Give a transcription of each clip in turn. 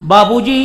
बाबूजी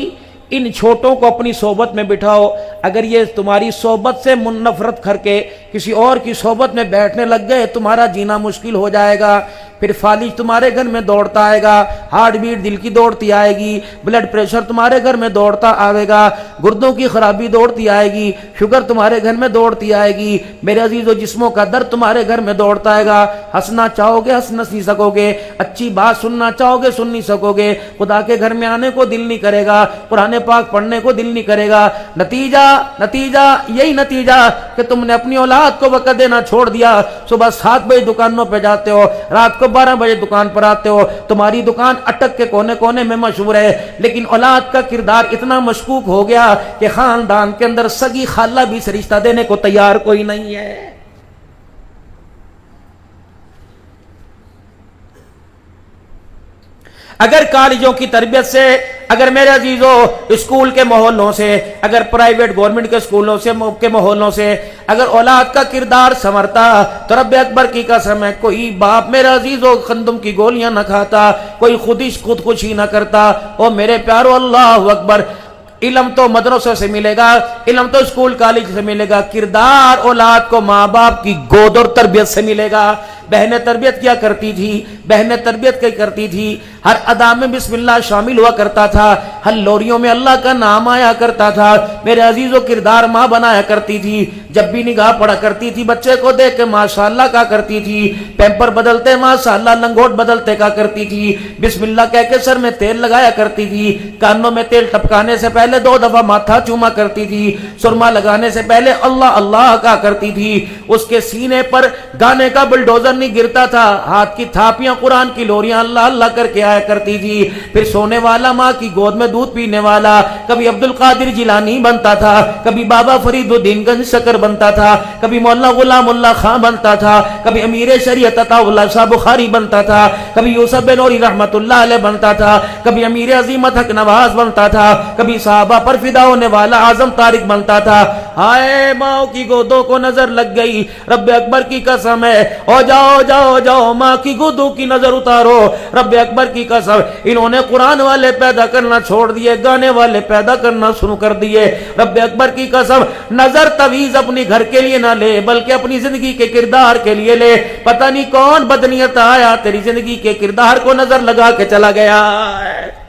इन छोटों को अपनी सोबत में बिठाओ, अगर ये तुम्हारी सोबत से नफरत करके किसी और की सोबत में बैठने लग गए तुम्हारा जीना मुश्किल हो जाएगा। फिर फालिज तुम्हारे घर में दौड़ता आएगा, हार्ट बीट दिल की दौड़ती आएगी, ब्लड प्रेशर तुम्हारे घर में दौड़ता आएगा, गुर्दों की खराबी दौड़ती आएगी, शुगर तुम्हारे घर में दौड़ती आएगी, मेरे अजीजों जिस्मों का दर्द तुम्हारे घर में दौड़ता आएगा। हंसना चाहोगे हंस नहीं सकोगे, अच्छी बात सुनना चाहोगे सुन नहीं सकोगे, खुदा के घर में आने को दिल नहीं करेगा, कुरान पाक पढ़ने को दिल नहीं करेगा। नतीजा यही नतीजा कि तुमने अपनी औलाद को वक़्त देना छोड़ दिया। सुबह 7 बजे दुकानों पे जाते हो, रात को 12 बजे दुकान पर आते हो, तुम्हारी दुकान अटक के कोने कोने में मशहूर है, लेकिन औलाद का किरदार इतना मशकूक हो गया कि खानदान के अंदर सगी खाला भी से रिश्ता देने को तैयार कोई नहीं है। अगर कॉलेजों की तरबियत से, अगर मेरे अजीजों स्कूल के माहौलों से, अगर प्राइवेट गवर्नमेंट के स्कूलों से के माहौलों से अगर औलाद का किरदार संवरता तो रब्बे अकबर की कसम है कोई बाप मेरे अजीजों खंदुम की गोलियां न खाता, कोई खुदकुशी न करता। ओ मेरे प्यारो अल्लाह अकबर, इल्म तो मदरसों से मिलेगा, इल्म तो स्कूल कॉलेज से मिलेगा, किरदार औलाद को माँ बाप की गोद और तरबियत से मिलेगा। बहनें तरबियत क्या करती थी, बहनें तरबियत क्या करती थी, हर अदा में बिस्मिल्लाह शामिल हुआ करता था, हर लोरियों में अल्लाह का नाम आया करता था। मेरे अजीजों किरदार माँ बनाया करती थी, जब भी निगाह पड़ा करती थी बच्चे को देख के माशाअल्लाह का करती थी, पैम्पर बदलते माशाअल्लाह, लंगोट बदलते का करती थी, बिस्मिल्लाह कह के सर में तेल लगाया करती थी, कानों में तेल टपकाने से पहले 2 दफा माथा चूमा करती थी, सुरमा लगाने से पहले अल्लाह अल्लाह का करती थी। उसके सीने पर गाने का बुलडोजर नहीं गिरता था, हाथ की थापियां कुरान की लोरियां अल्लाह अल्लाह करके आया करती थी। फिर सोने वाला माँ की गोद में दूध पीने वाला कभी अब्दुल कादिर जिलानी बनता था, कभी बाबा फरीदुद्दीन गंज शकर बनता था, कभी मौलाना गुलामुल्लाह खां बनता था, कभी अमीर शरीयत अताउल्लाह शाह बुखारी बनता था, कभी यूसुफ बिन नूरी रहमतुल्लाह अलैह बनता था, कभी अमीर अजीमत हक नवाज बनता था, कभी साहबा पर फिदा होने वाला आजम तारिक बनता था। हाय माँ की गोदों को नजर लग गई, रब्बे अकबर की कसम है, ओ जाओ माँ की गोदों की नजर उतारो, रब्बे अकबर की कसम इन्होंने कुरान वाले पैदा करना छोड़ दिए, गाने वाले पैदा करना शुरू कर दिए। रब्बे अकबर की कसम नजर तवीज अपनी घर के लिए ना ले बल्कि अपनी जिंदगी के किरदार के लिए ले। पता नहीं कौन बदनीयत आया तेरी जिंदगी के किरदार को नजर लगा के चला गया है।